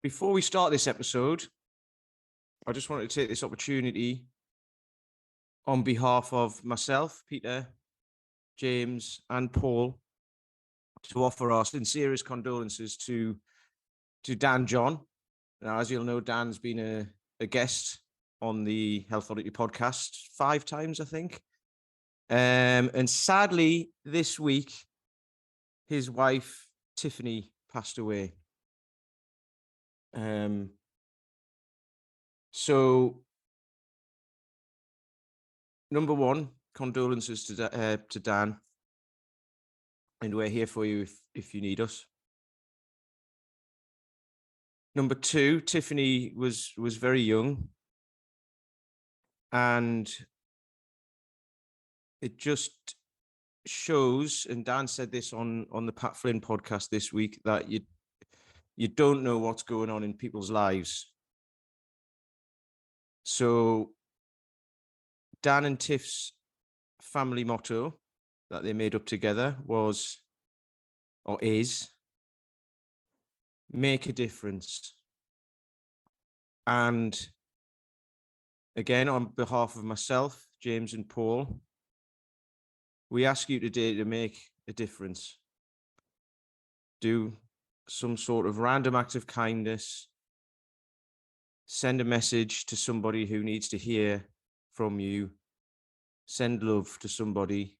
Before we start this episode, I just wanted to take this opportunity on behalf of myself, Peter, James, and Paul to offer our sincerest condolences to Dan John. Now, as you'll know, Dan's been a guest on the Health Oddity podcast 5 times, I think. And sadly, this week, his wife, Tiffany, passed away. So, number one, condolences to Dan, and we're here for you if you need us. Number two, Tiffany was very young, and it just shows, and Dan said this on the Pat Flynn podcast this week, that you don't know what's going on in people's lives. So Dan and Tiff's family motto that they made up together was, or is, make a difference. And again, on behalf of myself, James, and Paul, we ask you today to make a difference. Do some sort of random act of kindness. Send a message to somebody who needs to hear from you. Send love to somebody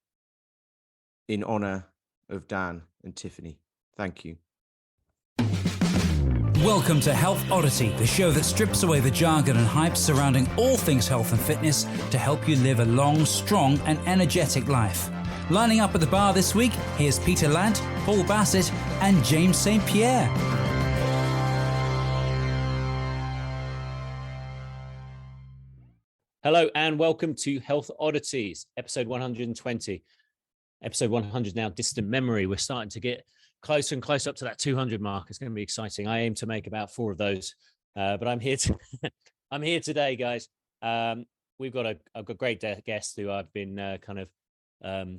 in honor of Dan and Tiffany. Thank you. Welcome to Health Oddity, the show that strips away the jargon and hype surrounding all things health and fitness to help you live a long, strong and energetic life. Lining up at the bar this week, here's Peter Lant, Paul Bassett and James St. Pierre. Hello and welcome to Health Oddities, episode 120. Episode 100 now, distant memory. We're starting to get closer and closer up to that 200 mark. It's going to be exciting. I aim to make about 4 of those, but I'm here I'm here today, guys. I've got a great guest who I've been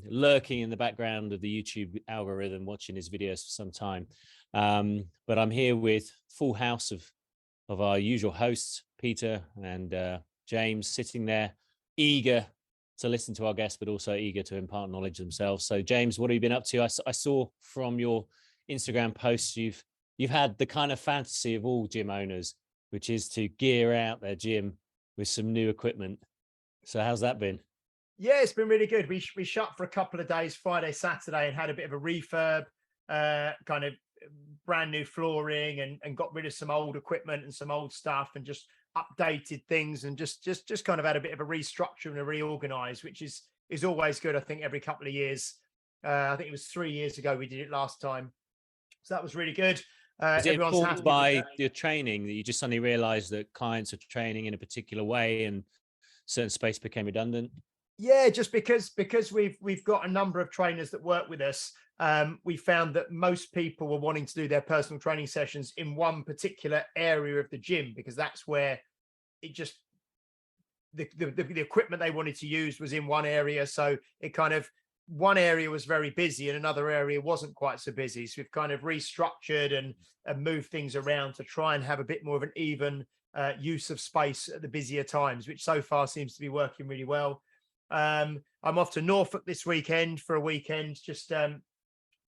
lurking in the background of the YouTube algorithm, watching his videos for some time. But I'm here with full house of our usual hosts, Peter and James, sitting there, eager to listen to our guests, but also eager to impart knowledge themselves. So, James, what have you been up to? I saw from your Instagram posts you've had the kind of fantasy of all gym owners, which is to gear out their gym with some new equipment. So, how's that been? Yeah, it's been really good. We shut for a couple of days, Friday, Saturday, and had a bit of a refurb, kind of brand new flooring, and got rid of some old equipment and some old stuff, and just updated things, and just kind of had a bit of a restructure and a reorganize, which is always good. I think every couple of years, I think it was 3 years ago we did it last time, so that was really good. Is it informed by your training that you just suddenly realized that clients are training in a particular way and certain space became redundant? Yeah, just because we've got a number of trainers that work with us. We found that most people were wanting to do their personal training sessions in one particular area of the gym, because that's where it just the equipment they wanted to use was in one area. So it kind of, one area was very busy and another area wasn't quite so busy. So we've kind of restructured and moved things around to try and have a bit more of an even use of space at the busier times, which so far seems to be working really well. I'm off to Norfolk this weekend for a weekend, just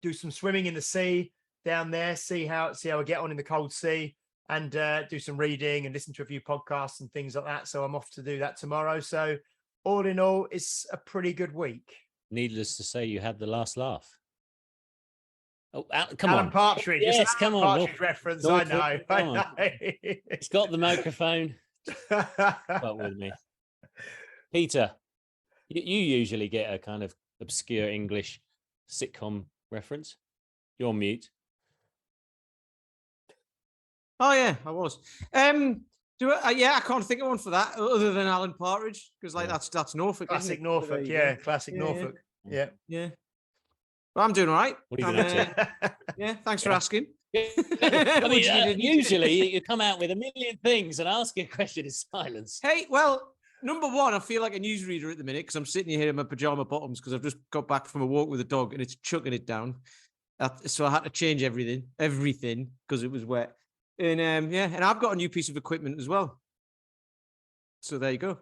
do some swimming in the sea down there, see how I get on in the cold sea, and do some reading and listen to a few podcasts and things like that. So I'm off to do that tomorrow. So all in all, it's a pretty good week. Needless to say, you had the last laugh. Oh, come Alan on. Partridge. Yes, come on. Partridge reference. I know. It's got the microphone. But with me. Peter, you usually get a kind of obscure English sitcom reference. You're on mute. Oh yeah, I was. I can't think of one for that other than Alan Partridge, because that's Norfolk. Classic Norfolk, yeah. Classic Norfolk. Yeah. Well, I'm doing all right. What have you been up to? Yeah, thanks for asking. I mean, usually you come out with a million things and ask you a question in silence. Hey, well, number one, I feel like a newsreader at the minute because I'm sitting here in my pajama bottoms because I've just got back from a walk with a dog and it's chucking it down. So I had to change everything because it was wet. And and I've got a new piece of equipment as well. So there you go.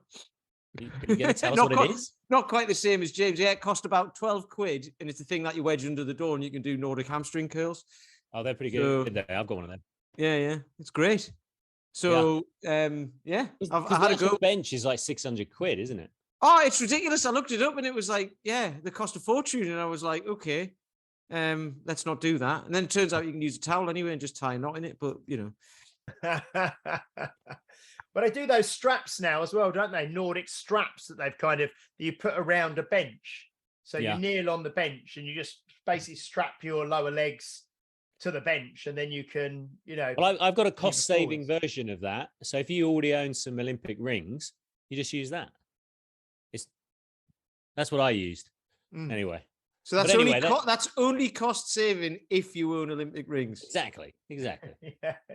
You going to tell us what it is? Not quite the same as James. Yeah, it cost about 12 quid, and it's the thing that you wedge under the door, and you can do Nordic hamstring curls. Oh, they're pretty good. I've got one of them. Yeah, it's great. So I had a go. Bench is like 600 quid, isn't it? Oh, it's ridiculous. I looked it up, and it was like, they cost a fortune, and I was like, okay, let's not do that. And then it turns out you can use a towel anyway and just tie a knot in it. But But I do those straps now as well, don't they? Nordic straps that you put around a bench. So you kneel on the bench and you just basically strap your lower legs to the bench, and then you can, Well, I've got a cost-saving version of that. So if you already own some Olympic rings, you just use that. That's what I used. Anyway. So that's that's only cost saving if you own Olympic rings. Exactly. Yeah.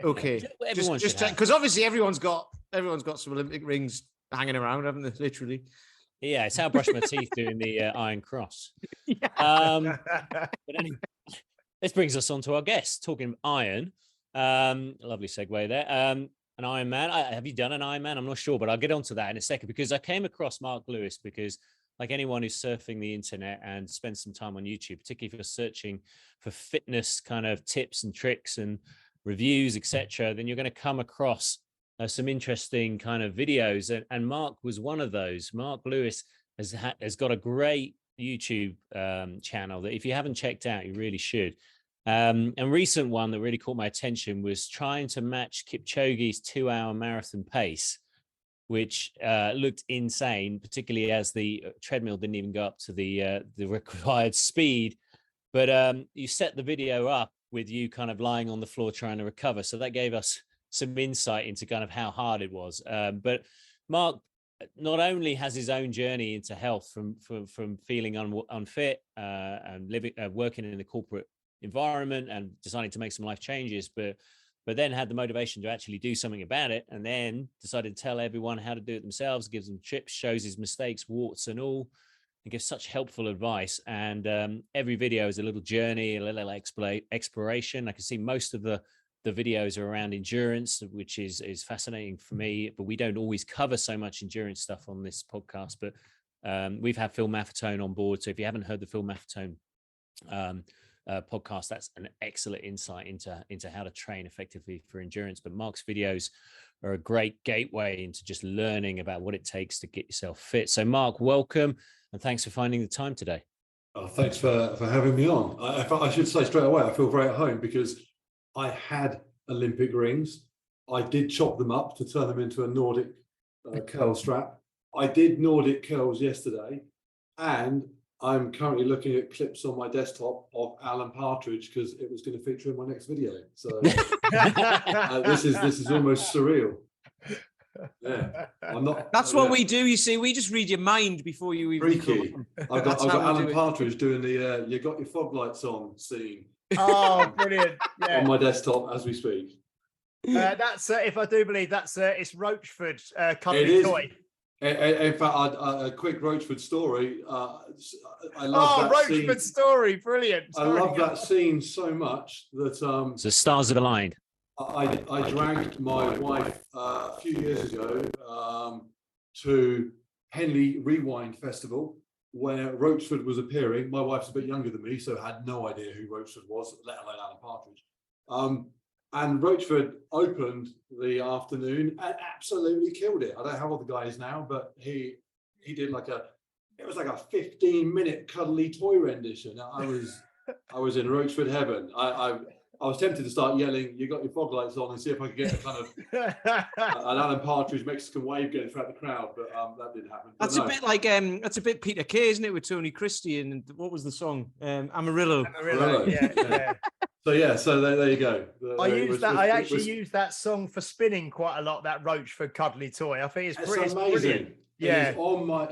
Okay. Everyone just because obviously everyone's got some Olympic rings hanging around, haven't they? Literally. Yeah, it's how I brush my teeth doing the Iron Cross. Yeah. But anyway, this brings us on to our guest talking iron. Lovely segue there. An Iron Man. Have you done an Iron Man? I'm not sure, but I'll get onto that in a second because I came across Mark Lewis because, like anyone who's surfing the internet and spends some time on YouTube, particularly if you're searching for fitness kind of tips and tricks and reviews, etc., then you're going to come across some interesting kind of videos. And Mark was one of those. Mark Lewis has got a great YouTube channel that if you haven't checked out, you really should. And recent one that really caught my attention was trying to match Kipchoge's 2-hour marathon pace, which looked insane, particularly as the treadmill didn't even go up to the required speed. But you set the video up with you kind of lying on the floor trying to recover. So that gave us some insight into kind of how hard it was. But Mark not only has his own journey into health from feeling unfit and working in the corporate environment and deciding to make some life changes, but then had the motivation to actually do something about it, and then decided to tell everyone how to do it themselves, gives them tips, shows his mistakes, warts and all, and gives such helpful advice. And every video is a little journey, a little exploration. I can see most of the videos are around endurance, which is fascinating for me, but we don't always cover so much endurance stuff on this podcast. But we've had Phil Maffetone on board. So if you haven't heard the Phil Maffetone podcast, that's an excellent insight into how to train effectively for endurance. But Mark's videos are a great gateway into just learning about what it takes to get yourself fit. So Mark, welcome, and thanks for finding the time today. Thanks for having me on. I should say straight away, I feel very at home because I had Olympic rings. I did chop them up to turn them into a Nordic curl strap. I did Nordic curls yesterday, and I'm currently looking at clips on my desktop of Alan Partridge because it was going to feature in my next video. So this is almost surreal. Yeah, I'm not. That's what we do. You see, we just read your mind before you even. Freaky. I've got Alan Partridge doing the "You got your fog lights on" scene. Oh, brilliant! Yeah. On my desktop as we speak. That's if I do believe that's it's Roachford cuddly toy. In fact, a quick Roachford story. I love that Roachford story, brilliant. I love that scene so much that so stars have aligned. I dragged my wife a few years ago to Henley Rewind Festival, where Roachford was appearing. My wife's a bit younger than me, so had no idea who Roachford was, let alone Alan Partridge. And Roachford opened the afternoon and absolutely killed it. I don't know how old the guy is now, but he did it was like a 15-minute cuddly toy rendition. I was in Roachford heaven. I was tempted to start yelling, "You got your fog lights on," and see if I could get a kind of an Alan Partridge Mexican wave going throughout the crowd, but that didn't happen. That's a bit like that's a bit Peter Kay, isn't it, with Tony Christie? And what was the song? Amarillo. Amarillo. Yeah. So there you go. I use that song for spinning quite a lot. That Roachford cuddly toy. I think it's amazing. Brilliant. Yeah,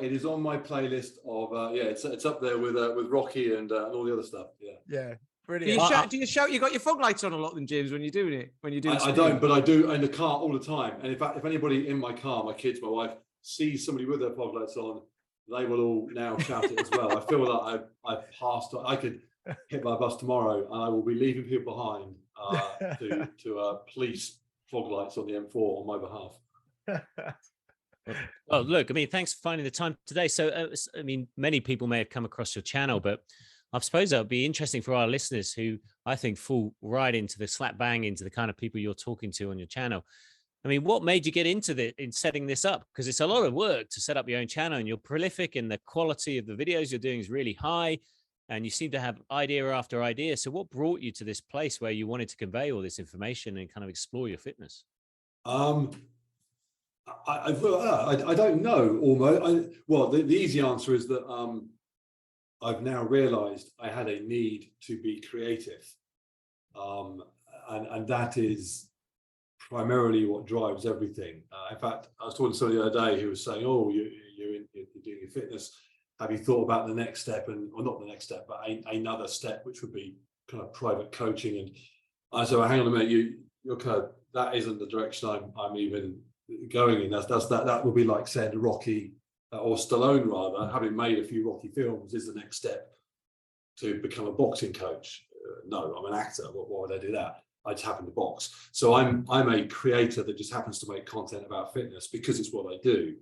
it is on my playlist of it's up there with Rocky and all the other stuff. Yeah. Brilliant. Do you shout? You got your fog lights on a lot, then, James, when you're doing it? When you do? I don't, but I do in the car all the time. And in fact, if anybody in my car, my kids, my wife, sees somebody with their fog lights on, they will all now shout it as well. I feel like I've passed. I could hit by a bus tomorrow, and I will be leaving people behind to police fog lights on the M4 on my behalf. Well, look, I mean, thanks for finding the time today. So, I mean, many people may have come across your channel, but I suppose that would be interesting for our listeners who I think fall right into the slap bang into the kind of people you're talking to on your channel. I mean, what made you get into in setting this up? Because it's a lot of work to set up your own channel, and you're prolific, and the quality of the videos you're doing is really high, and you seem to have idea after idea. So what brought you to this place where you wanted to convey all this information and kind of explore your fitness? I don't know. Almost. Well, the easy answer is that I've now realised I had a need to be creative, and that is primarily what drives everything. In fact, I was talking to somebody the other day who was saying, "Oh, you're doing your fitness. Have you thought about the next step?" Or not the next step, but another step, which would be kind of private coaching. And I said, well, "Hang on a minute, you're kind of, that isn't the direction I'm even going in. That would be like saying Rocky or Stallone, rather, having made a few Rocky films, is the next step to become a boxing coach. No, I'm an actor. Why would I do that? I just happen to box. So I'm a creator that just happens to make content about fitness because it's what I do.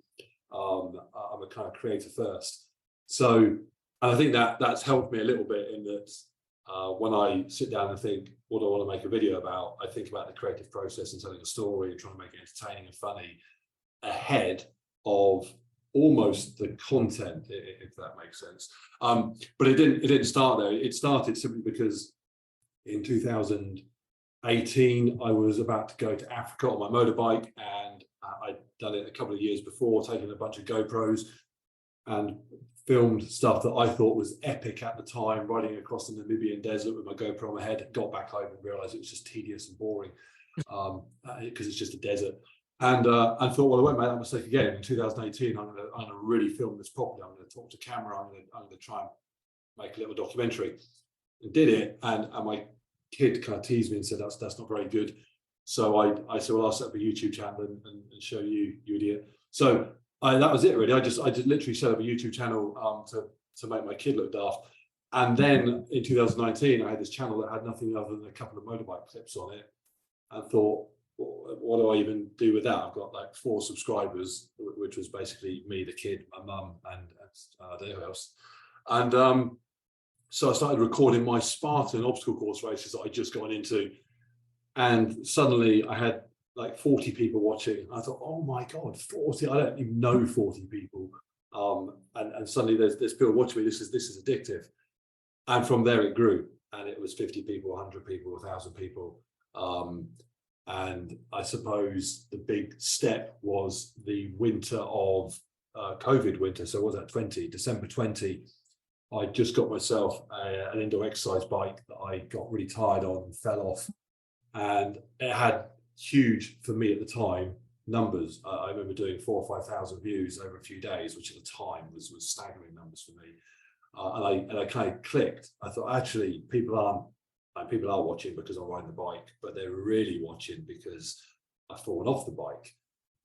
I'm a kind of creator first. So, and I think that's helped me a little bit in that when I sit down and think, what do I want to make a video about? I think about the creative process and telling a story and trying to make it entertaining and funny ahead of almost the content, if that makes sense. But it didn't start there. It started simply because in 2018, I was about to go to Africa on my motorbike, and I'd done it a couple of years before, taking a bunch of GoPros and filmed stuff that I thought was epic at the time, riding across the Namibian desert with my GoPro on my head. Got back home and realized it was just tedious and boring because it's just a desert. And I thought, well, I won't make that mistake again. In 2018, I'm gonna really film this properly. I'm gonna talk to camera. I'm gonna try and make a little documentary. And did it, and my kid kind of teased me and said, that's not very good. So I said, well, I'll set up a YouTube channel and show you idiot. So that was it, really. I just literally set up a YouTube channel to make my kid look daft. And then in 2019, I had this channel that had nothing other than a couple of motorbike clips on it, and thought, what do I even do with that? I've got like 4 subscribers, which was basically me, the kid, my mum, and I don't know who else. And so I started recording my Spartan obstacle course races that I'd just gone into. And suddenly I had like 40 people watching. I thought, oh my God, 40, I don't even know 40 people. And suddenly there's people watching me. This is addictive. And from there it grew, and it was 50 people, 100 people, 1,000 people. And I suppose the big step was the winter of COVID winter. So what was that, December 20, I just got myself an indoor exercise bike that I got really tired on and fell off. And it had huge, for me at the time, numbers. I remember doing 4,000 or 5,000 views over a few days, which at the time was staggering numbers for me. And I kind of clicked. I thought, actually, people are watching because I'm riding the bike, but they're really watching because I've fallen off the bike,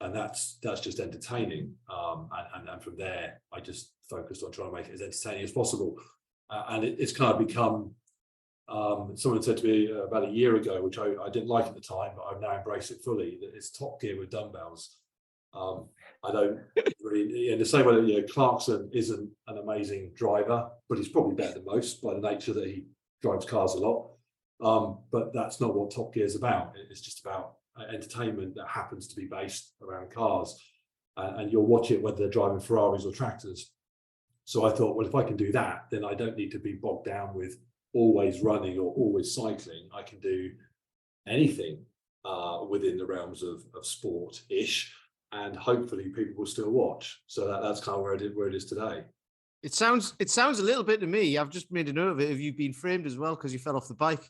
and that's just entertaining. And from there, I just focused on trying to make it as entertaining as possible. And it's kind of become. Someone said to me about a year ago, which I didn't like at the time, but I've now embraced it fully, that it's Top Gear with dumbbells. I don't really, in the same way that Clarkson isn't an amazing driver, but he's probably better than most by the nature that he drives cars a lot. But that's not what Top Gear is about. It's just about entertainment that happens to be based around cars, and you'll watch it whether they're driving Ferraris or tractors. So I thought, well, if I can do that, then I don't need to be bogged down with always running or always cycling. I can do anything within the realms of sport-ish, and hopefully people will still watch. So that's kind of where it is today. It sounds a little bit to me. I've just made a note of it. Have you been framed as well because you fell off the bike?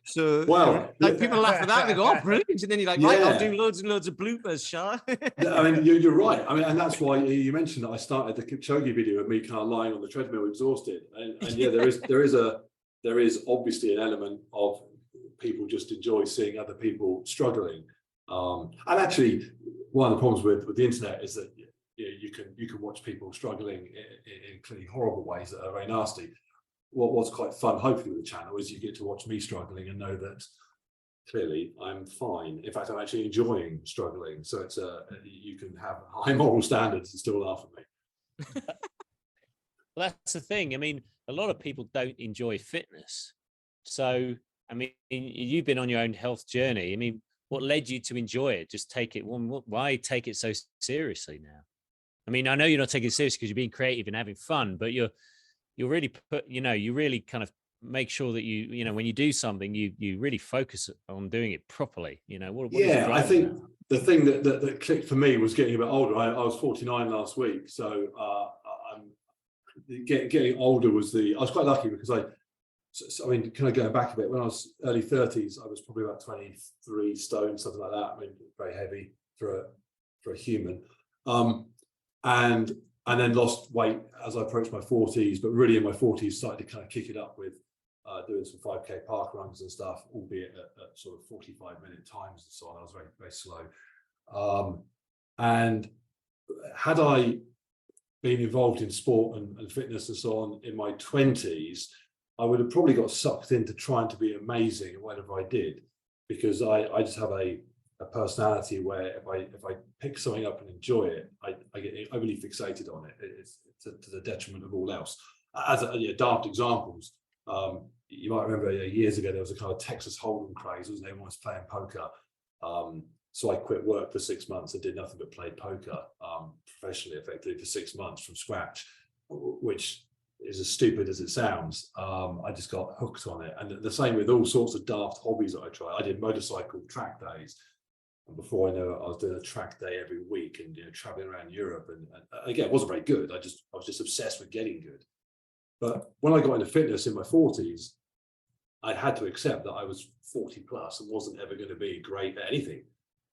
So, well, like people laugh at that and they go, "Oh, brilliant!" And then you're like, "Right, I'll do loads and loads of bloopers, shall I?" I mean, you're right. I mean, and that's why you mentioned that I started the Kipchoge video of me kind of lying on the treadmill, exhausted. And yeah, there is obviously an element of people just enjoy seeing other people struggling. And actually, one of the problems with the internet is that you can watch people struggling in clearly horrible ways that are very nasty. What's quite fun, hopefully, with the channel is you get to watch me struggling and know that clearly I'm fine. In fact, I'm actually enjoying struggling. So it's you can have high moral standards and still laugh at me. Well, that's the thing. I mean, a lot of people don't enjoy fitness. So, I mean, you've been on your own health journey. I mean, what led you to enjoy it? Just take it. Why take it so seriously now? I mean, I know you're not taking it seriously because you're being creative and having fun, but you're really you really kind of make sure that when you do something, you really focus on doing it properly. Yeah, I think the thing that clicked for me was getting a bit older. I was 49 last week, so getting older was I was quite lucky because I mean, kind of going back a bit, when I was early 30s, I was probably about 23 stone, something like that. I mean, very heavy for a human. And then lost weight as I approached my 40s, but really in my 40s started to kind of kick it up with doing some 5K park runs and stuff, albeit at sort of 45-minute times and so on. I was very, very slow. And had I been involved in sport and fitness and so on in my 20s, I would have probably got sucked into trying to be amazing at whatever I did, because I just have a personality where if I pick something up and enjoy it, I get overly fixated on it. It's to the detriment of all else. As daft examples, you might remember years ago there was a kind of Texas Hold'em craze, wasn't everyone was playing poker. So I quit work for 6 months and did nothing but play poker professionally, effectively, for 6 months from scratch, which is as stupid as it sounds. I just got hooked on it. And the same with all sorts of daft hobbies that I tried. I did motorcycle track days. And before I know it, I was doing a track day every week and traveling around Europe. And again, it wasn't very good. I was just obsessed with getting good. But when I got into fitness in my 40s, I had to accept that I was 40 plus and wasn't ever going to be great at anything.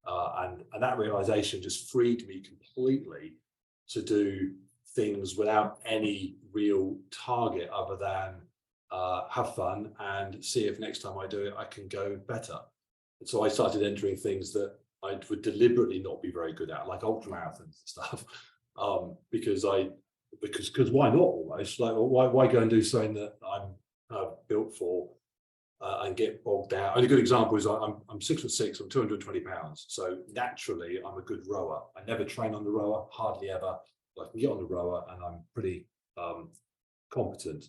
And that realization just freed me completely to do things without any real target other than have fun and see if next time I do it, I can go better. And so I started entering things that I would deliberately not be very good at, like ultra marathons and stuff, because why not almost? Like, why go and do something that I'm built for and get bogged down? And a good example is I'm 6'6", I'm 220 pounds. So naturally, I'm a good rower. I never train on the rower, hardly ever. I can get on the rower and I'm pretty competent.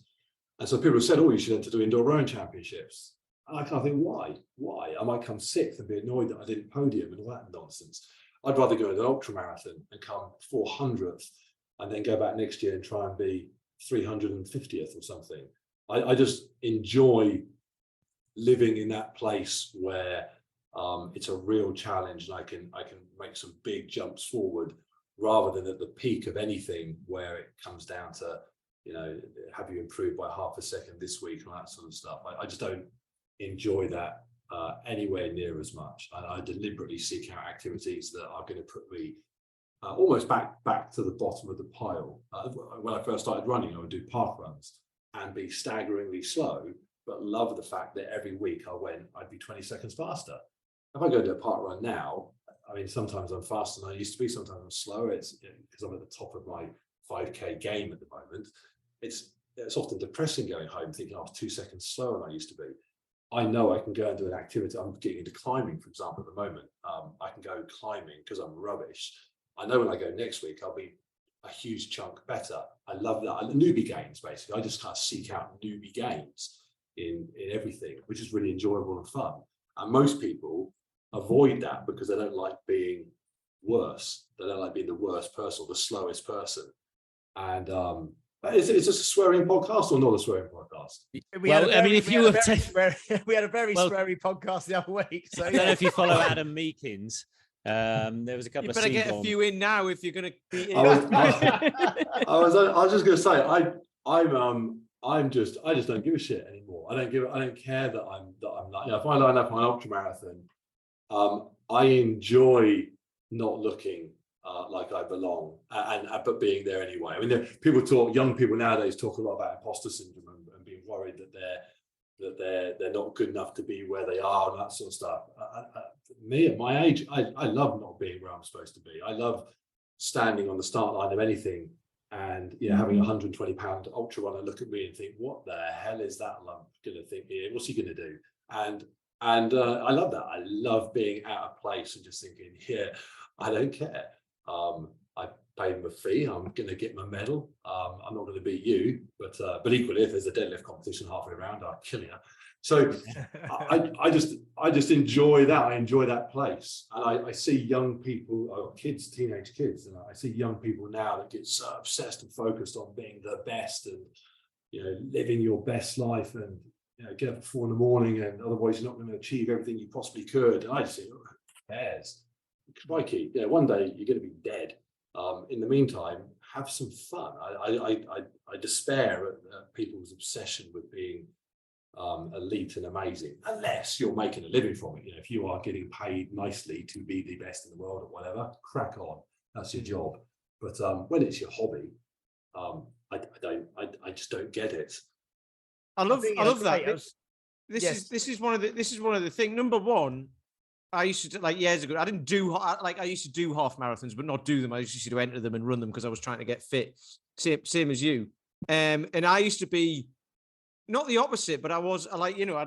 And so people have said, oh, you should enter to do indoor rowing championships. And I kind of think, why? I might come sixth and be annoyed that I didn't podium and all that nonsense. I'd rather go in an ultra marathon and come 400th and then go back next year and try and be 350th or something. I just enjoy living in that place where it's a real challenge and I can make some big jumps forward, rather than at the peak of anything where it comes down to, have you improved by half a second this week and all that sort of stuff. I just don't enjoy that anywhere near as much. And I deliberately seek out activities that are going to put me almost back to the bottom of the pile. When I first started running, I would do park runs and be staggeringly slow, but love the fact that every week I'd be 20 seconds faster. If I go to a park run now, I mean, sometimes I'm faster than I used to be, sometimes I'm slower. It's because I'm at the top of my 5K game at the moment. It's often depressing going home thinking I was 2 seconds slower than I used to be. I know I can go and do an activity. I'm getting into climbing, for example, at the moment. I can go climbing because I'm rubbish. I know when I go next week, I'll be a huge chunk better. I love that. Newbie games, basically. I just kind of seek out newbie games in everything, which is really enjoyable and fun. And most people avoid that because they don't like being worse. They don't like being the worst person or the slowest person. And is this a swearing podcast or not a swearing podcast? We had a very sweary podcast the other week. So I don't know if you follow Adam Meekins. There was a couple of. You better get a few in now if you're going to be in. I was just going to say I just don't give a shit anymore. I don't care that I'm like, if I line up on an ultra marathon, I enjoy not looking like I belong, but being there anyway. I mean, young people nowadays talk a lot about imposter syndrome and being worried that they're not good enough to be where they are and that sort of stuff. Me at my age, I love not being where I'm supposed to be. I love standing on the start line of anything and having a 120-pound ultra runner look at me and think, what the hell is that lump going to think here? What's he going to do? And And I love that. I love being out of place and just thinking, yeah, I don't care. I paid my fee. I'm going to get my medal. I'm not going to beat you, but equally, if there's a deadlift competition halfway around, I'll kill you. So I just enjoy that. I enjoy that place, and I see young people, kids, teenage kids, and I see young people now that get so obsessed and focused on being the best and living your best life, and get up at 4 a.m, and otherwise you're not going to achieve everything you possibly could. And I just think, who cares? Crikey, one day you're going to be dead. In the meantime, have some fun. I despair at people's obsession with being elite and amazing, unless you're making a living from it. If you are getting paid nicely to be the best in the world or whatever, crack on. That's your job. But when it's your hobby, I just don't get it. I love that. This is one of the things. Number one, I used to years ago. I didn't do I used to do half marathons, but not do them. I used to enter them and run them because I was trying to get fit. Same as you. And I used to be not the opposite, but I'd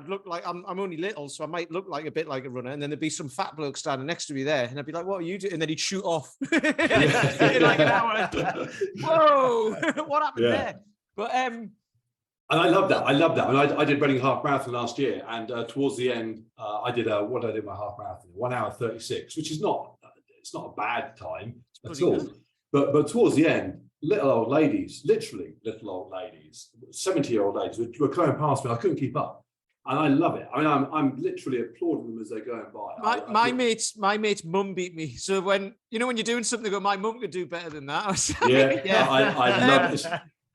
look like I'm only little, so I might look like a bit like a runner. And then there'd be some fat bloke standing next to me there, and I'd be like, "What are you doing?" And then he'd shoot off in like an hour. Whoa, what happened there? But and I love that. I mean, I did running half marathon last year, and towards the end, I did my half marathon, 1 hour 36, which is it's not a bad time at all. But towards the end, little old ladies, literally little old ladies, 70-year-old ladies were going past me. I couldn't keep up, and I love it. I mean, I'm literally applauding them as they're going by. My mate's mum beat me. So when you're doing something, my mum could do better than that. I love it.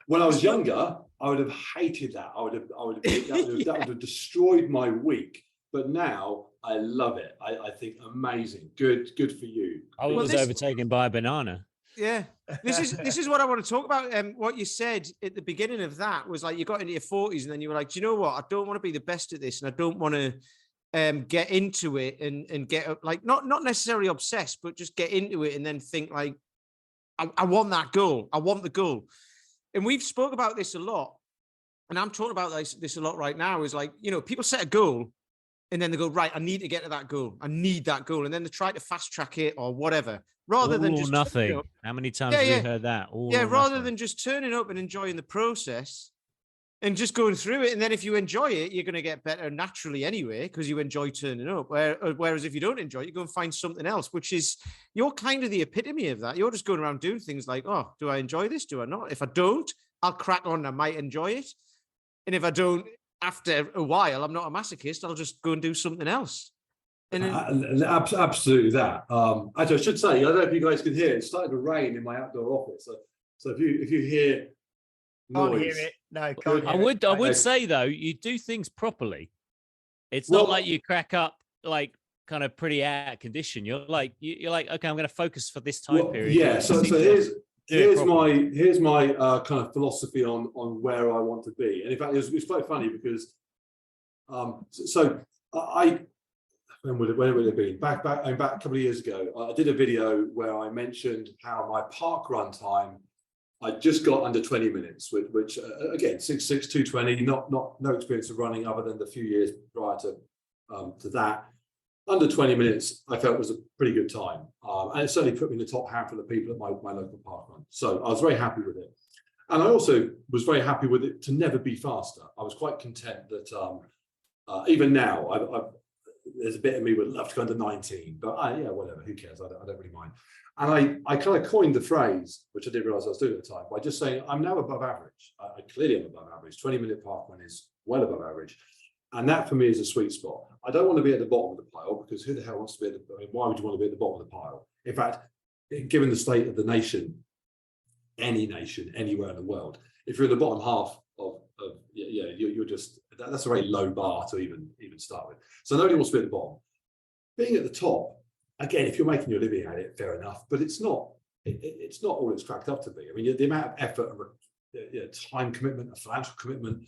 When I was younger, I would have hated that. That would have destroyed my week. But now I love it. I think amazing. Good for you. I was overtaken by a banana. Yeah, this is what I want to talk about. What you said at the beginning of that was like you got into your 40s and then you were like, do you know what? I don't want to be the best at this, and I don't want to get into it and get like not necessarily obsessed, but just get into it and then think like, I want that goal. I want the goal. And we've spoke about this a lot, and I'm talking about this a lot right now. Is like people set a goal, and then they go, right, I need to get to that goal. I need that goal, and then they try to fast track it or whatever. Rather than just nothing. How many times have you heard that? Rather than just turning up and enjoying the process and just going through it. And then if you enjoy it, you're going to get better naturally anyway, because you enjoy turning up. Whereas if you don't enjoy it, you go and find something else, which is, you're kind of the epitome of that. You're just going around doing things like, oh, do I enjoy this? Do I not? If I don't, I'll crack on. I might enjoy it. And if I don't, after a while, I'm not a masochist. I'll just go and do something else. Absolutely that. Actually, I should say, I don't know if you guys can hear, it's starting to rain in my outdoor office. So if you hear noise, can't hear it. No, can't hear it. I would say though, you do things properly. It's not like you crack up like kind of pretty out of condition. You're like, okay, I'm going to focus for this time period. Yeah. So here's my kind of philosophy on where I want to be. And in fact, it's quite funny because when would it have been? Back a couple of years ago, I did a video where I mentioned how my park run time, I just got under 20 minutes, which again, 6'6", 220, no experience of running other than the few years prior to that. Under 20 minutes, I felt was a pretty good time. And it certainly put me in the top handful of people at my local park run. So I was very happy with it. And I also was very happy with it to never be faster. I was quite content that even now, there's a bit of me would love to go under 19, but whatever, who cares? I don't really mind. And I kind of coined the phrase, which I didn't realize I was doing at the time, by just saying I'm now above average. I clearly am above average. 20-minute park run is well above average. And that for me is a sweet spot. I don't want to be at the bottom of the pile, because who the hell wants to be why would you want to be at the bottom of the pile? In fact, given the state of the nation, any nation, anywhere in the world, if you're in the bottom half you're just, that's a very low bar to even start with. So nobody wants to be at the bottom. Being at the top, again, if you're making your living at it, fair enough, but it's not all it's cracked up to be. I mean, the amount of effort, time commitment, a financial commitment,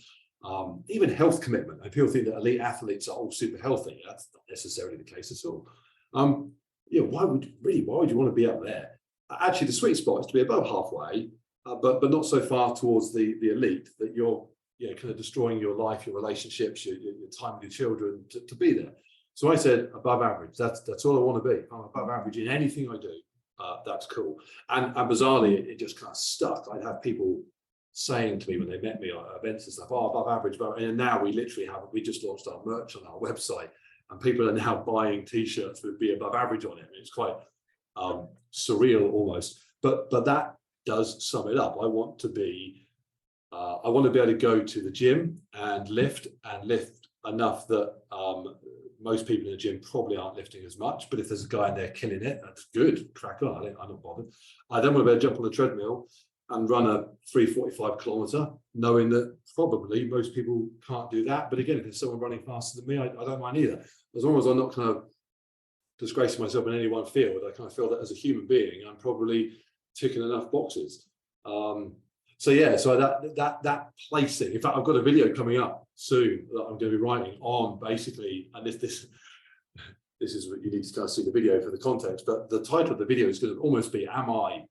even health commitment. And people think that elite athletes are all super healthy. That's not necessarily the case at all. Why would you want to be up there? Actually, the sweet spot is to be above halfway, but not so far towards the elite that you're kind of destroying your life, your relationships, your time with your children to be there. So I said above average. That's all I want to be. I'm above average in anything I do. That's cool. And bizarrely, it just kind of stuck. I'd have people saying to me when they met me at events and stuff, "Oh, above average." And now we just launched our merch on our website, and people are now buying T-shirts with "Be Above Average" on it. It's quite surreal almost, but that does sum it up. I want to be able to go to the gym and lift enough that most people in the gym probably aren't lifting as much, but if there's a guy in there killing it, that's good. Crack on. I'm not bothered. I then want to be able to jump on the treadmill and run a 3:45 kilometer, knowing that probably most people can't do that. But again, if there's someone running faster than me, I don't mind either. As long as I'm not kind of disgracing myself in any one field, I kind of feel that as a human being, I'm probably ticking enough boxes. So that placing. In fact, I've got a video coming up soon that I'm going to be writing on basically, and this is what you need to kind of see the video for the context. But the title of the video is going to almost be "Am I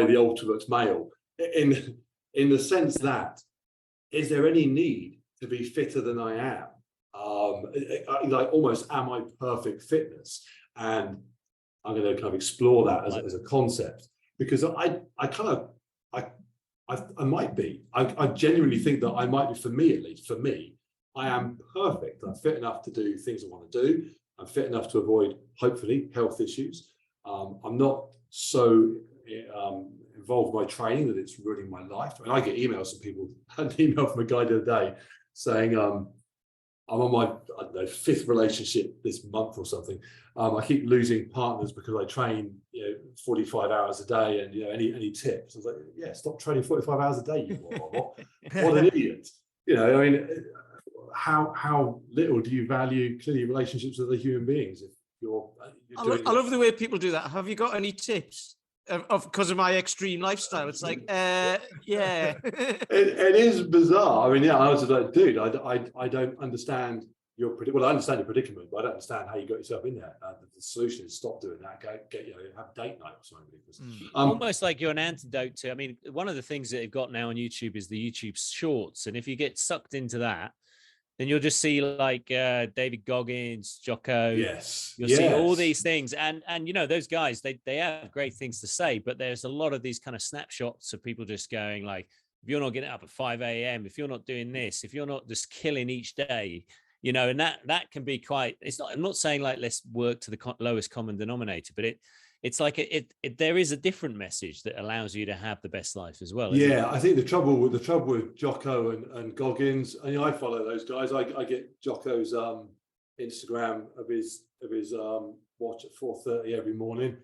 the ultimate male?" In the sense that, is there any need to be fitter than I am? Like almost, am I perfect fitness? And I'm going to kind of explore that as a concept, because I might be. I genuinely think that I might be, for me at least. For me, I am perfect. I'm fit enough to do things I want to do. I'm fit enough to avoid, hopefully, health issues. I'm not so involved in my training that it's ruining my life. I mean, I get emails from people. I had an email from a guy the other day saying, I'm on my, I don't know, 5th relationship this month or something. I keep losing partners because I train, 45 hours a day, and any tips? I was like, yeah, stop training 45 hours a day, you what an idiot. I mean, how little do you value clearly relationships with other human beings if you're I love the way people do that. Have you got any tips? Because of my extreme lifestyle, it's like, yeah. It is bizarre. I mean, yeah, I was just like, dude, I don't understand your I understand your predicament, but I don't understand how you got yourself in there. The solution is stop doing that. Have date night or something. Almost like you're an antidote to. I mean, one of the things that they've got now on YouTube is the YouTube Shorts, and if you get sucked into that, then you'll just see like David Goggins, Jocko. Yes. You'll see all these things. And those guys, they have great things to say, but there's a lot of these kind of snapshots of people just going like, if you're not getting up at 5 a.m., if you're not doing this, if you're not just killing each day, and that can be quite, I'm not saying like, let's work to the lowest common denominator, but it's like there is a different message that allows you to have the best life as well. Yeah, I think the trouble with Jocko and Goggins, and I follow those guys. I get Jocko's Instagram of his watch at 4:30 every morning.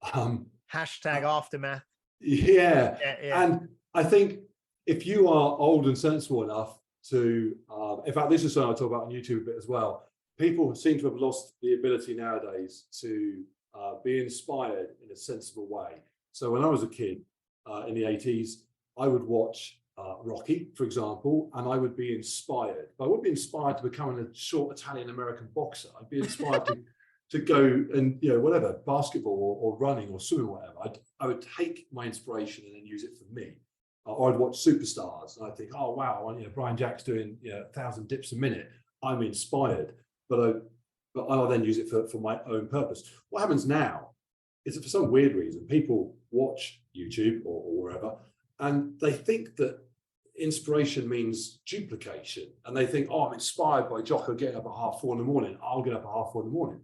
Hashtag aftermath. Yeah, and I think if you are old and sensible enough to, in fact, this is something I talk about on YouTube a bit as well. People seem to have lost the ability nowadays to be inspired in a sensible way. So when I was a kid in the 80s, I would watch Rocky, for example, and I would be inspired. But I wouldn't be inspired to become a short Italian-American boxer. I'd be inspired to go and, whatever, basketball or running or swimming or whatever. I would take my inspiration and then use it for me. Or I'd watch Superstars and I'd think, oh, wow, Brian Jack's doing 1,000 dips a minute. I'm inspired. But I'll then use it for my own purpose. What happens now is that for some weird reason, people watch YouTube or wherever, and they think that inspiration means duplication. And they think, oh, I'm inspired by Jocko getting up at 4:30 in the morning. I'll get up at 4:30 in the morning.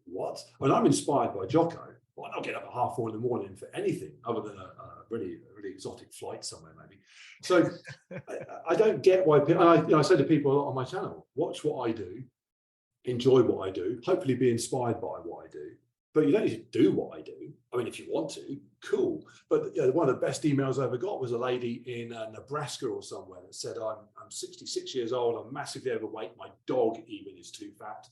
What? When I'm inspired by Jocko, well, I'll get up at 4:30 in the morning for anything other than a really exotic flight somewhere, maybe. So I don't get why people, I say to people a lot on my channel, watch what I do, enjoy what I do, hopefully be inspired by what I do, but you don't need to do what I do. I mean, if you want to, cool. But one of the best emails I ever got was a lady in Nebraska or somewhere that said, I'm 66 years old, I'm massively overweight, my dog even is too fat.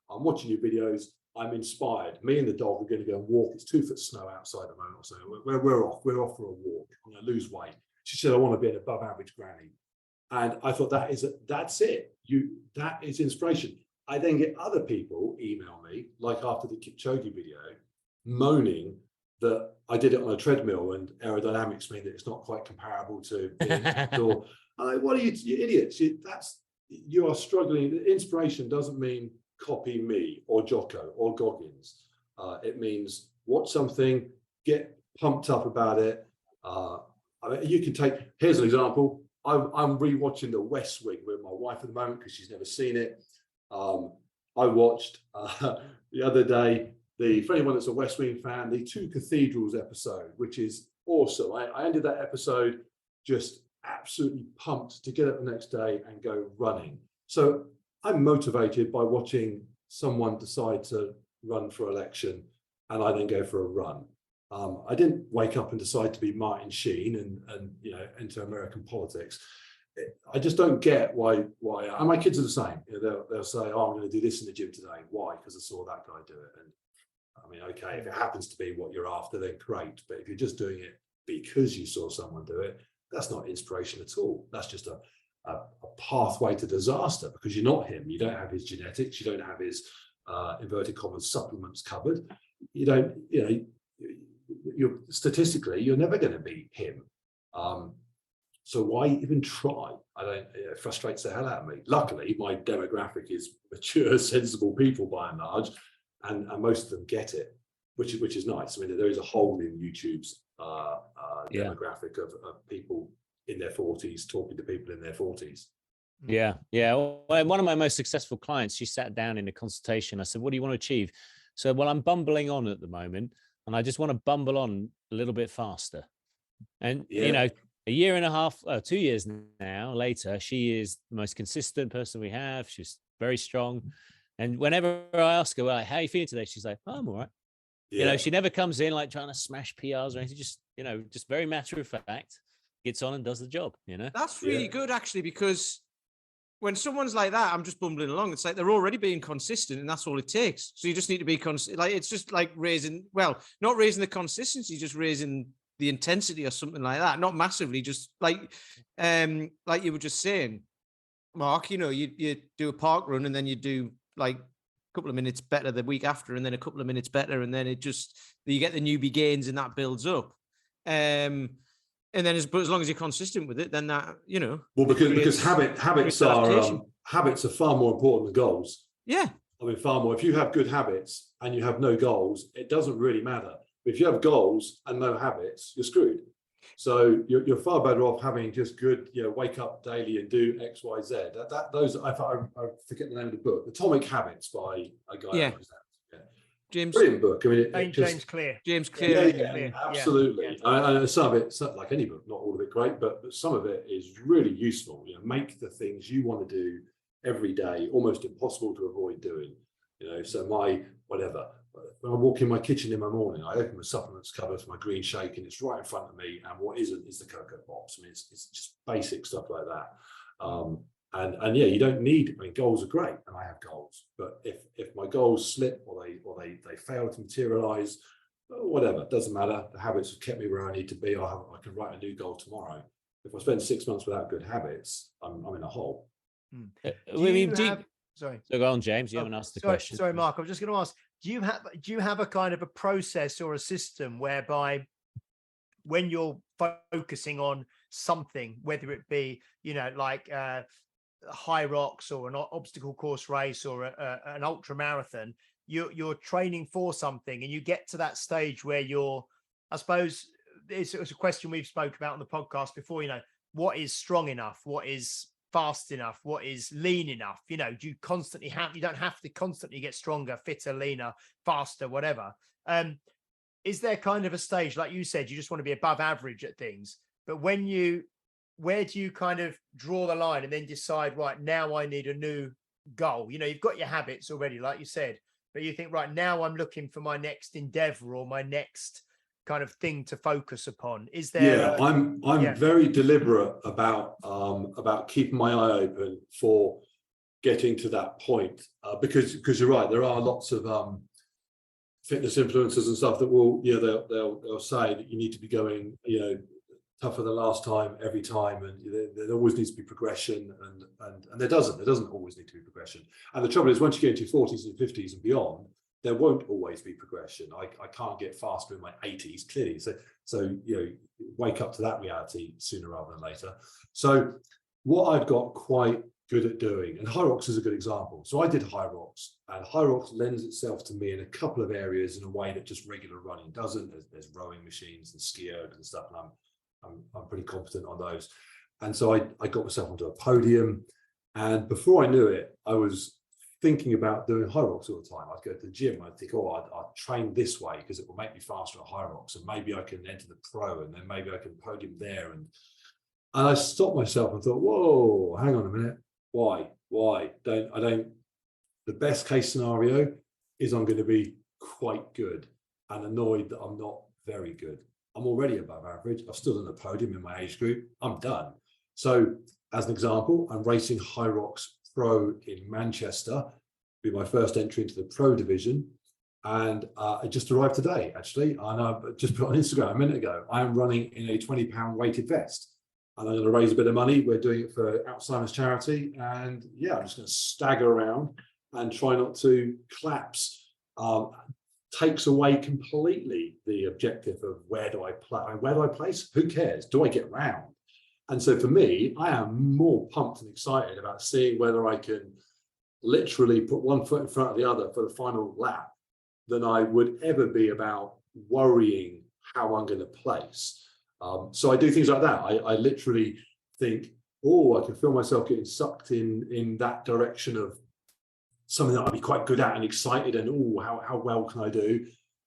I'm watching your videos, I'm inspired. Me and the dog are going to go and walk. It's 2 foot snow outside at the moment, so we're off for a walk. I'm going to lose weight. She said, I want to be an above average granny. And I thought that's it. That is inspiration. I then get other people email me, like after the Kipchoge video, moaning that I did it on a treadmill, and aerodynamics mean that it's not quite comparable to being outdoor. What are you idiots? You are struggling. Inspiration doesn't mean copy me or Jocko or Goggins. It means watch something, get pumped up about it. You can take, here's an example. I'm rewatching The West Wing with my wife at the moment because she's never seen it. I watched the other day, for anyone that's a West Wing fan, the Two Cathedrals episode, which is awesome. I ended that episode just absolutely pumped to get up the next day and go running. So I'm motivated by watching someone decide to run for election, and I then go for a run. I didn't wake up and decide to be Martin Sheen and enter American politics. I just don't get why. And my kids are the same. They'll say, "Oh, I'm going to do this in the gym today." Why? Because I saw that guy do it. And I mean, okay, if it happens to be what you're after, then great. But if you're just doing it because you saw someone do it, that's not inspiration at all. That's just a pathway to disaster, because you're not him. You don't have his genetics. You don't have his inverted commas supplements covered. You don't. You're statistically, you're never going to be him. So why even try? It frustrates the hell out of me. Luckily, my demographic is mature, sensible people by and large, and most of them get it, which is nice. I mean, there is a hole in YouTube's demographic of people in their 40s talking to people in their 40s. Yeah. Well, one of my most successful clients, she sat down in a consultation. I said, "What do you want to achieve?" So, well, I'm bumbling on at the moment, and I just want to bumble on a little bit faster. And a year and a half, 2 years now later, she is the most consistent person we have. She's very strong. And whenever I ask her, "Well, how are you feeling today?" She's like, "Oh, I'm all right." Yeah. She never comes in like trying to smash PRs or anything. Just very matter of fact, gets on and does the job. That's really good, actually, because when someone's like that, I'm just bumbling along. It's like they're already being consistent, and that's all it takes. So you just need to be like, it's just like not raising the consistency, just raising the intensity or something like that. Not massively, just like you were just saying, Mark, you do a park run, and then you do like a couple of minutes better the week after, and then a couple of minutes better, and then you get the newbie gains, and that builds up. And then as long as you're consistent with it, then that, Well, because habits are far more important than goals. Yeah. I mean, far more. If you have good habits and you have no goals, it doesn't really matter. But if you have goals and no habits, you're screwed. So you're far better off having just good, wake up daily and do X, Y, Z. I forget the name of the book, Atomic Habits by a guy. Yeah. James, brilliant book. I mean, James Clear. Yeah, absolutely. And some of it, like any book, not all of it great, but some of it is really useful. Make the things you want to do every day almost impossible to avoid doing. So when I walk in my kitchen in my morning, I open the supplements cupboard for my green shake, and it's right in front of me. And what isn't is the Cocoa Pops. I mean, it's just basic stuff like that. And you don't need. I mean, goals are great, and I have goals. But if my goals slip or they fail to materialize, whatever, it doesn't matter. The habits have kept me where I need to be. I can write a new goal tomorrow. If I spend 6 months without good habits, I'm in a hole. Sorry. So go on, James. You haven't asked the question. Sorry, Mark. I was just going to ask: Do you have a kind of a process or a system whereby, when you're focusing on something, whether it be like high rocks or an obstacle course race or an ultra marathon, you're training for something, and you get to that stage where I suppose it's a question we've spoke about on the podcast before, what is strong enough, what is fast enough, what is lean enough? Do you constantly you don't have to constantly get stronger, fitter, leaner, faster, whatever. Is there kind of a stage, like you said, you just want to be above average at things, but where do you kind of draw the line and then decide, right, now I need a new goal? You've got your habits already, like you said, but you think, right, now I'm looking for my next endeavor or my next kind of thing to focus upon. Is there? I'm very deliberate about keeping my eye open for getting to that point, because you're right, there are lots of fitness influencers and stuff that will, they'll say that you need to be going, tougher than last time every time, and there always needs to be progression, and there doesn't always need to be progression. And the trouble is, once you get into your 40s and 50s and beyond, there won't always be progression. I can't get faster in my 80s, clearly. So wake up to that reality sooner rather than later. So what I've got quite good at doing, and High Rocks is a good example. So I did High Rocks, and High Rocks lends itself to me in a couple of areas in a way that just regular running doesn't. There's rowing machines and ski ergs and stuff, and I'm pretty competent on those. And so I got myself onto a podium, and before I knew it, I was thinking about doing High Rocks all the time. I'd go to the gym, I'd think, I'll train this way because it will make me faster at High Rocks, and maybe I can enter the pro, and then maybe I can podium there. And I stopped myself and thought, whoa, hang on a minute. Why? The best case scenario is I'm going to be quite good, and annoyed that I'm not very good. I'm already above average. I've stood on the podium in my age group. I'm done. So as an example, I'm racing High Rocks Pro in Manchester, be my first entry into the pro division. And I just arrived today, actually. And I just put on Instagram a minute ago, I am running in a 20-pound weighted vest. And I'm going to raise a bit of money. We're doing it for Alzheimer's charity. And yeah, I'm just going to stagger around and try not to collapse. Takes away completely the objective of where do I place? Who cares? Do I get round? And so for me, I am more pumped and excited about seeing whether I can literally put one foot in front of the other for the final lap than I would ever be about worrying how I'm going to place. So I do things like that. I literally think, I can feel myself getting sucked in that direction of something that I'd be quite good at and excited, and how well can I do?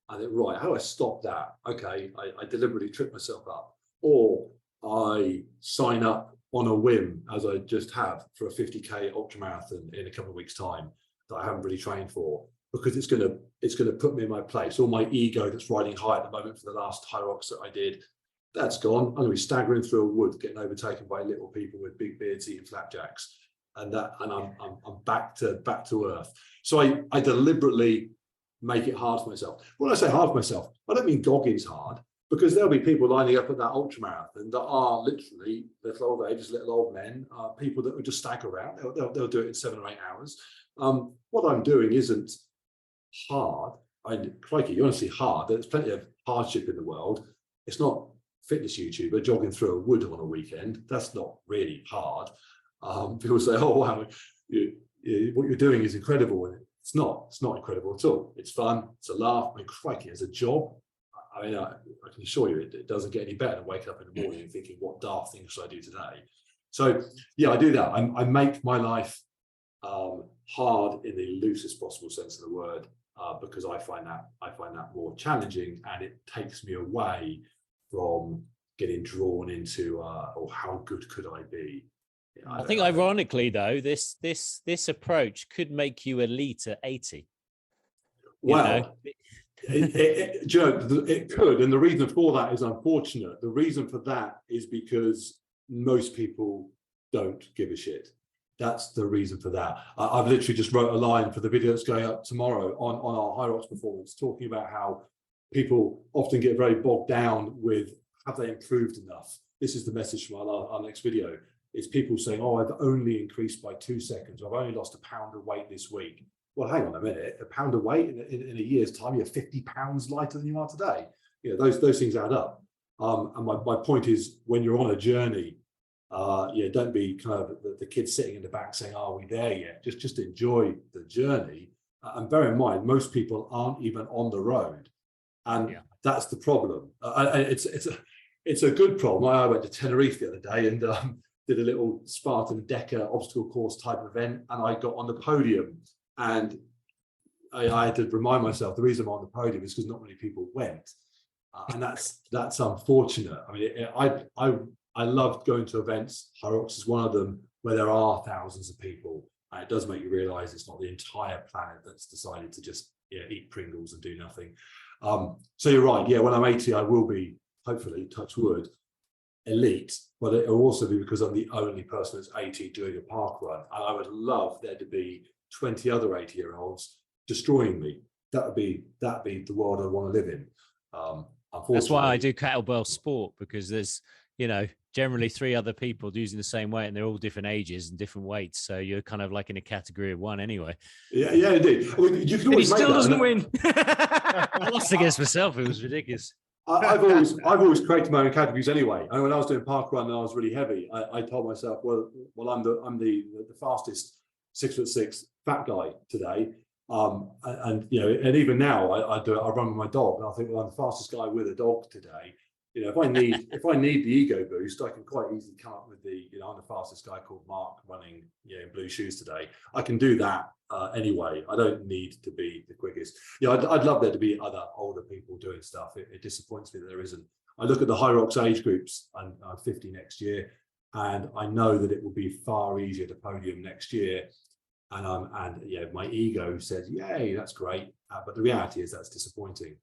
And then, right, how do I stop that? Okay, I deliberately trip myself up, or I sign up on a whim, as I just have, for a 50k ultramarathon in a couple of weeks' time that I haven't really trained for, because it's gonna put me in my place. All my ego that's riding high at the moment for the last High Rocks that I did, that's gone. I'm gonna be staggering through a wood, getting overtaken by little people with big beards eating flapjacks, and I'm back to earth. So I deliberately make it hard for myself. When I say hard for myself, I don't mean Goggins hard, because there'll be people lining up at that ultramarathon that are literally little old ages, little old men, people that would just stagger around. They'll do it in 7 or 8 hours. What I'm doing isn't hard. Crikey, you want to see hard? There's plenty of hardship in the world. It's not fitness YouTuber jogging through a wood on a weekend. That's not really hard. People say, "Oh wow, what you're doing is incredible," and it's not. It's not incredible at all. It's fun. It's a laugh. I mean, crikey, as a job, I mean, I can assure you, it doesn't get any better than waking up in the morning and thinking, "What daft thing should I do today?" So yeah, I do that. I make my life hard in the loosest possible sense of the word, because I find that more challenging, and it takes me away from getting drawn into how good could I be. I think ironically though, this approach could make you elite at 80. Well, it could, and the reason for that is unfortunate. The reason for that is because most people don't give a shit. That's the reason for that. I've literally just wrote a line for the video that's going up tomorrow on our High Rocks performance, talking about how people often get very bogged down with, have they improved enough? This is the message from our next video. It's people saying, I've only increased by 2 seconds. I've only lost a pound of weight this week. Well, hang on a minute. A pound of weight in a year's time, you're 50 pounds lighter than you are today. Those things add up. And my point is, when you're on a journey, don't be kind of the kid sitting in the back saying, are we there yet? Just enjoy the journey. And bear in mind, most people aren't even on the road. And that's the problem. It's a good problem. I went to Tenerife the other day and did a little Spartan Decker obstacle course type event, and I got on the podium, and I had to remind myself the reason I'm on the podium is because not many people went, and that's unfortunate. I mean, I loved going to events. High Rocks is one of them, where there are thousands of people, and it does make you realise it's not the entire planet that's decided to just eat Pringles and do nothing. So you're right. Yeah, when I'm 80, I will be, hopefully, touch wood, elite, but it will also be because I'm the only person that's 80 doing a park run, and I would love there to be 20 other 80-year-olds destroying me. That'd be the world I want to live in. Unfortunately, that's why I do kettlebell sport, because there's generally 3 other people using the same weight, and they're all different ages and different weights. So you're kind of like in a category of one anyway. Yeah, indeed. I mean, you can And he always make still that, doesn't and win. I lost against myself. It was ridiculous. I've always created my own categories anyway. And when I was doing park run and I was really heavy, I told myself, well, I'm the fastest 6'6" fat guy today. And even now I run with my dog, and I think, well, I'm the fastest guy with a dog today. If I need the ego boost, I can quite easily come up with I'm the fastest guy called Mark running in blue shoes today. I can do that anyway. I don't need to be the quickest. I'd love there to be other older people doing stuff. It disappoints me that there isn't. I look at the High Rocks age groups, and I'm 50 next year, and I know that it will be far easier to podium next year. And my ego says, yay, that's great. But the reality is that's disappointing.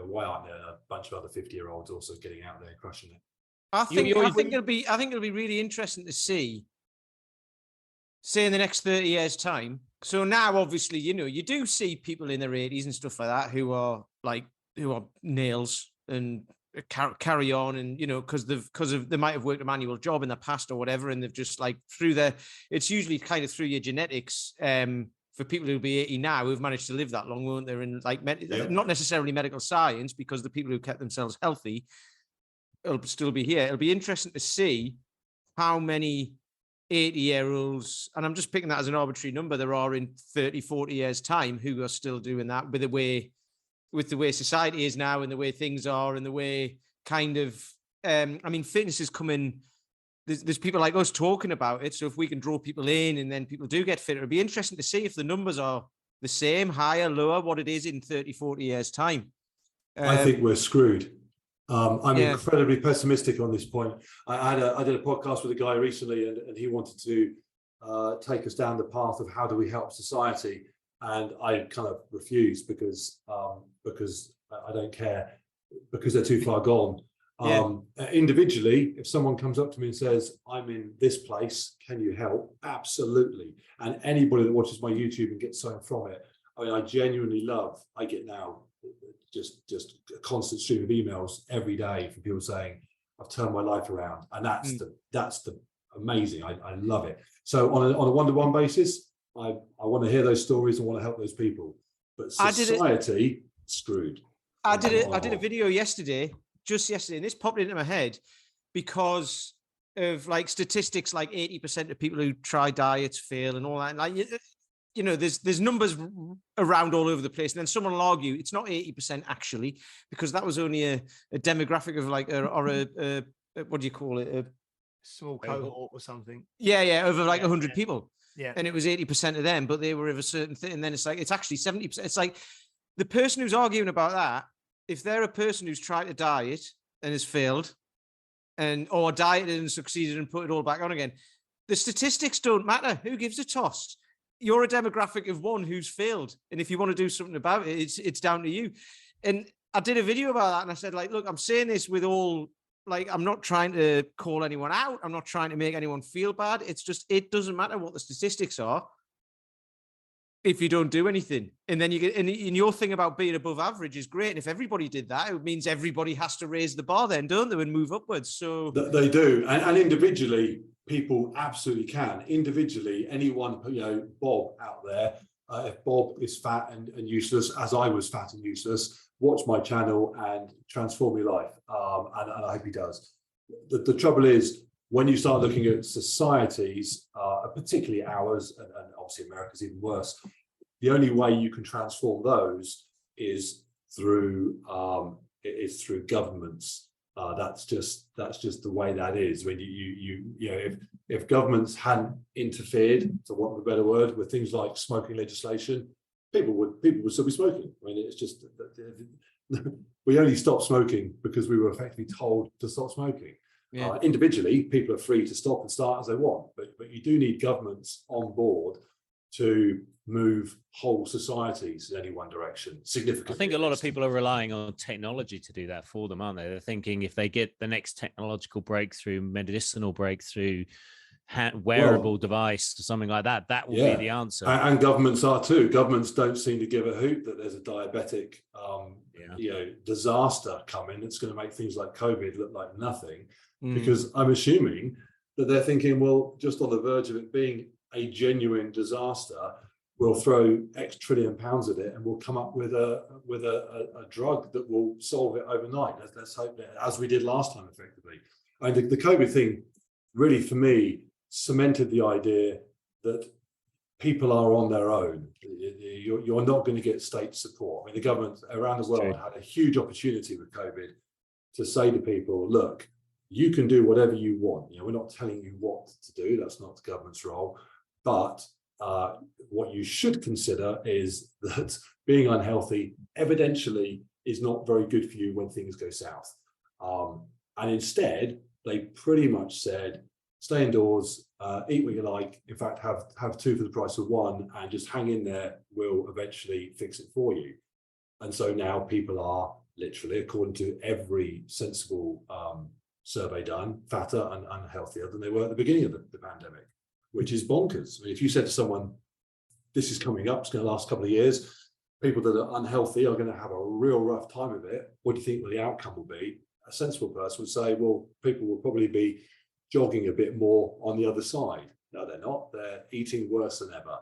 Why aren't there a bunch of other 50-year-olds also getting out there crushing it? I think it'll be really interesting to see, say, in the next 30 years' time. So now, obviously, you do see people in their 80s and stuff like that who are nails and carry on, and because they might have worked a manual job in the past or whatever, and they've just it's usually kind of through your genetics. For people who'll be 80 now who've managed to live that long, won't they? In not necessarily medical science, because the people who kept themselves healthy will still be here. It'll be interesting to see how many 80-year-olds, and I'm just picking that as an arbitrary number, there are in 30, 40 years' time who are still doing that with the way society is now and the way things are and the way kind of, fitness is coming. There's people like us talking about it. So if we can draw people in and then people do get fitter, it'll be interesting to see if the numbers are the same, higher, lower, what it is in 30, 40 years' time. I think we're screwed. I'm incredibly pessimistic on this point. I did a podcast with a guy recently, and he wanted to take us down the path of how do we help society. And I kind of refused because I don't care, because they're too far gone. Individually, if someone comes up to me and says, I'm in this place, can you help? Absolutely. And anybody that watches my YouTube and gets something from it, I genuinely I get now just a constant stream of emails every day from people saying, I've turned my life around. And that's the amazing. I love it. So on a one-to-one basis, I want to hear those stories and want to help those people. But society, screwed. I did a video just yesterday, and this popped into my head because of statistics, 80% of people who try diets fail and all that. And there's numbers around all over the place. And then someone will argue it's not 80% actually, because that was only a demographic of a what do you call it? A small cohort or something. Yeah, over 100 people. Yeah. And it was 80% of them, but they were of a certain thing. And then it's actually 70%. It's like the person who's arguing about that, if they're a person who's tried to diet and has failed, or dieted and succeeded and put it all back on again, the statistics don't matter. Who gives a toss? You're a demographic of one who's failed. And if you want to do something about it, it's down to you. And I did a video about that, and I said, look, I'm saying this with all, I'm not trying to call anyone out. I'm not trying to make anyone feel bad. It's just, it doesn't matter what the statistics are if you don't do anything. And then you get, and your thing about being above average is great. And if everybody did that, it means everybody has to raise the bar then, don't they, and move upwards. So they do. And individually, people absolutely can. Individually, anyone, Bob out there, if Bob is fat and useless, as I was fat and useless, watch my channel and transform your life. And I hope he does. The trouble is, when you start looking at societies, particularly ours, and obviously America's even worse, the only way you can transform those is through governments. That's just the way that is. When if governments hadn't interfered, for want of a better word, with things like smoking legislation, people would still be smoking. I mean, it's just we only stopped smoking because we were effectively told to stop smoking. Yeah. Individually, people are free to stop and start as they want, but you do need governments on board to move whole societies in any one direction significantly. I think a lot of people are relying on technology to do that for them, aren't they? They're thinking if they get the next technological breakthrough, medicinal breakthrough, wearable device or something like that. That will be the answer. And governments are too. Governments don't seem to give a hoot that there's a diabetic disaster coming that's going to make things like COVID look like nothing, because I'm assuming that they're thinking, well, just on the verge of it being a genuine disaster, we'll throw X trillion pounds at it and we'll come up with a drug that will solve it overnight. Let's hope that, as we did last time, effectively. And the COVID thing really, for me, cemented the idea that people are on their own. You're not going to get state support. I mean, the government around the world had a huge opportunity with COVID to say to people, look, you can do whatever you want. We're not telling you what to do. That's not the government's role. But what you should consider is that being unhealthy evidentially is not very good for you when things go south. And instead, they pretty much said, stay indoors, eat what you like. In fact, have two for the price of one, and just hang in there. We'll eventually fix it for you. And so now people are literally, according to every sensible survey done, fatter and healthier than they were at the beginning of the pandemic, which is bonkers. I mean, if you said to someone, this is coming up, it's going to last a couple of years, people that are unhealthy are going to have a real rough time of it, what do you think the outcome will be? A sensible person would say, well, people will probably be jogging a bit more on the other side. No, they're not. They're eating worse than ever.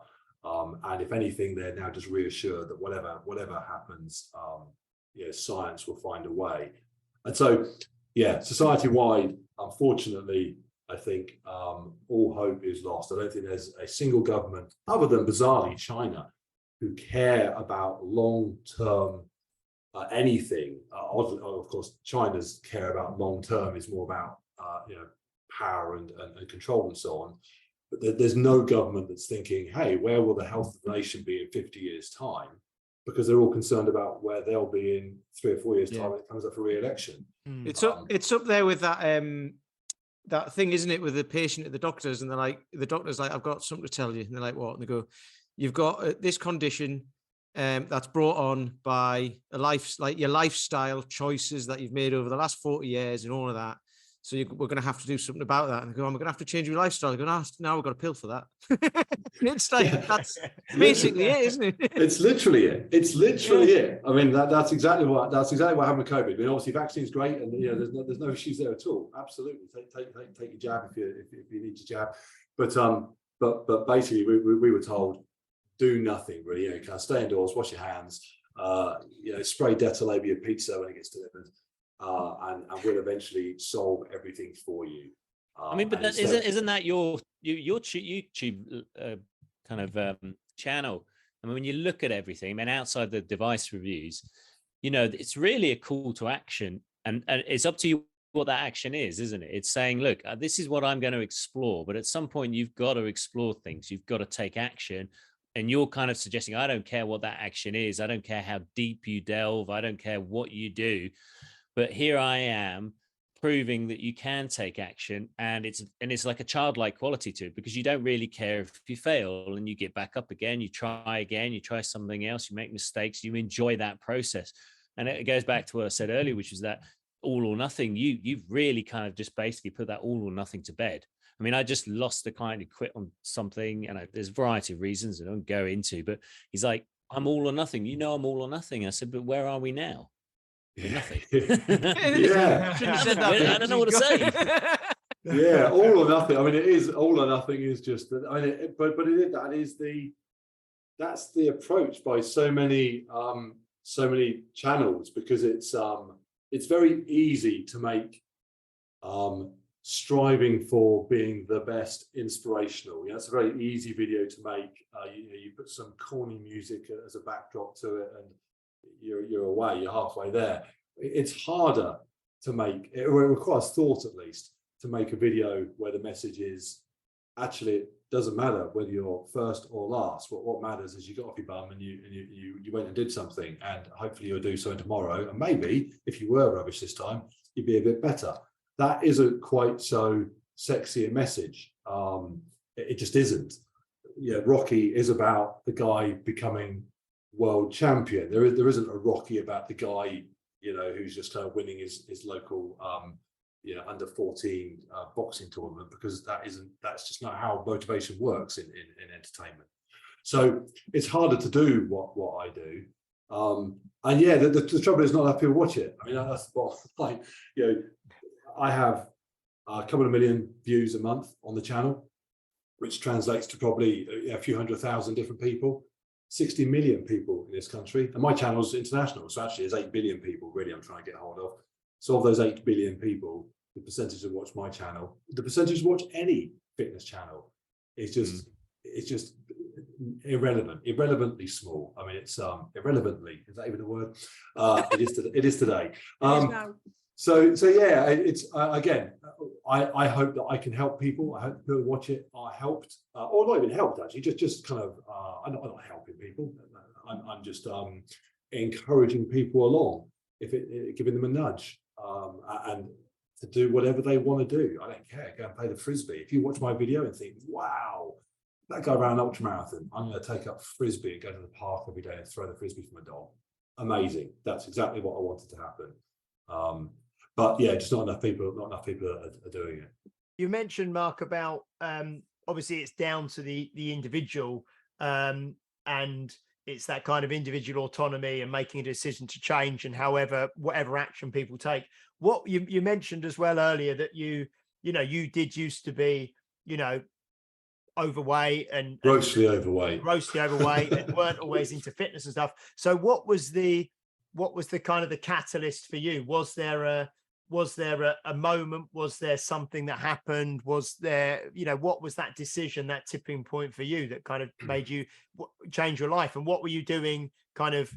And if anything, they're now just reassured that whatever happens, science will find a way. And so, society-wide, unfortunately, I think all hope is lost. I don't think there's a single government, other than bizarrely China, who care about long-term anything. Of course, China's care about long-term is more about power and control and so on. But there's no government that's thinking, hey, where will the health of the nation be in 50 years' time? Because they're all concerned about where they'll be in 3 or 4 years' time when it comes up for re-election. It's up there with that that thing, isn't it, with the patient at the doctor's, and they're like, the doctor's like, I've got something to tell you, and they're like, what? And they go, you've got this condition that's brought on by your lifestyle choices that you've made over the last 40 years and all of that. So we're going to have to do something about that. And I go, we're going to have to change your lifestyle. I go, now we've got a pill for that. It's like, that's basically it, isn't it? It's literally it. It's literally it. I mean, that's exactly what happened with COVID. I mean, obviously, vaccine's great, and there's no issues there at all. Absolutely, take your jab if you need your jab. But basically, we were told, do nothing really. Kind of stay indoors, wash your hands, spray Dettol over your pizza when it gets delivered. And we'll eventually solve everything for you. I mean, but isn't that your YouTube kind of channel? I mean, when you look at everything, I mean, outside the device reviews, it's really a call to action, and it's up to you what that action is, isn't it? It's saying, look, this is what I'm going to explore, but at some point you've got to explore things. You've got to take action. And you're kind of suggesting, I don't care what that action is. I don't care how deep you delve. I don't care what you do. But here I am proving that you can take action, and it's like a childlike quality to it, because you don't really care if you fail, and you get back up again, you try something else, you make mistakes, you enjoy that process. And it goes back to what I said earlier, which is that all or nothing. You've really kind of just basically put that all or nothing to bed. I mean, I just lost a client who quit on something, and there's a variety of reasons I don't go into, but he's like, I'm all or nothing. I'm all or nothing. I said, but where are we now? Nothing. Yeah. I don't know what to say. Yeah, all or nothing. I mean, it is all or nothing is just that. I mean, that's the approach by so many channels, because it's very easy to make striving for being the best inspirational. It's a very easy video to make. You put some corny music as a backdrop to it, and you're away, you're halfway there. It's harder to make, it requires thought at least, to make a video where the message is, actually, it doesn't matter whether you're first or last. What matters is you got off your bum and you went and did something, and hopefully you'll do something tomorrow. And maybe if you were rubbish this time, you'd be a bit better. That isn't quite so sexy a message. It just isn't. Rocky is about the guy becoming world champion. There isn't a Rocky about the guy, who's just kind of winning his local under 14 boxing tournament, because that's just not how motivation works in entertainment. So it's harder to do what I do. And yeah, the trouble is not enough people watch it. I mean, that's the bottom line. I have a couple of million views a month on the channel, which translates to probably a few 100,000 different people, 60 million people in this country. And my channel's international, so actually there's 8 billion people really I'm trying to get hold of. So of those 8 billion people, the percentage that watch my channel, the percentage that watch any fitness channel is just, it's just irrelevantly small. I mean, it's irrelevantly, is that even a word? It is today. So yeah, it's again, I hope that I can help people. I hope people watch it are helped, or not even helped actually, just kind of, I'm not helping people. I'm just encouraging people along, giving them a nudge, and to do whatever they want to do. I don't care, go and play the Frisbee. If you watch my video and think, wow, that guy ran an ultramarathon, I'm going to take up Frisbee and go to the park every day and throw the Frisbee for my dog. Amazing. That's exactly what I wanted to happen. But yeah, just not enough people are doing it. You mentioned, Mark, about obviously it's down to the individual, and it's that kind of individual autonomy and making a decision to change, and whatever action people take. What you mentioned as well earlier, that you did used to be overweight and grossly overweight and weren't always into fitness and stuff. So what was the kind of the catalyst for you? Was there a moment? Was there something that happened? Was there, what was that decision, that tipping point for you that kind of made you change your life? And what were you doing kind of,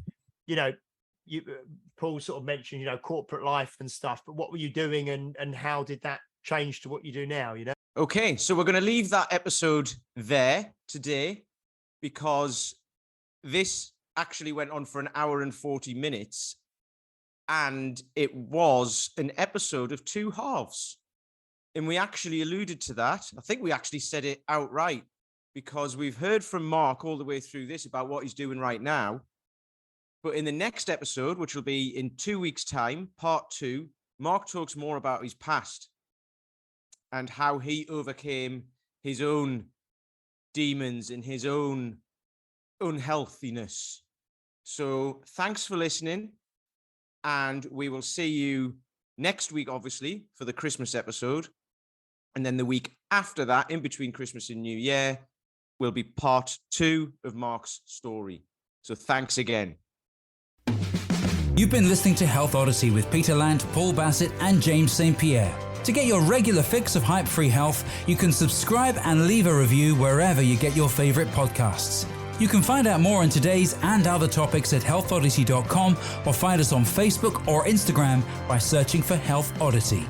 Paul sort of mentioned, corporate life and stuff, but what were you doing and how did that change to what you do now, Okay, so we're going to leave that episode there today, because this actually went on for an hour and 40 minutes. And it was an episode of two halves. And we actually alluded to that. I think we actually said it outright, because we've heard from Mark all the way through this about what he's doing right now. But in the next episode, which will be in 2 weeks' time, part 2, Mark talks more about his past and how he overcame his own demons and his own unhealthiness. So thanks for listening. And we will see you next week, obviously, for the Christmas episode. And then the week after that, in between Christmas and New Year, will be part 2 of Mark's story. So thanks again. You've been listening to Health Odyssey with Peter Lant, Paul Bassett, and James St. Pierre. To get your regular fix of hype-free health, you can subscribe and leave a review wherever you get your favorite podcasts. You can find out more on today's and other topics at healthodyssey.com, or find us on Facebook or Instagram by searching for Health Odyssey.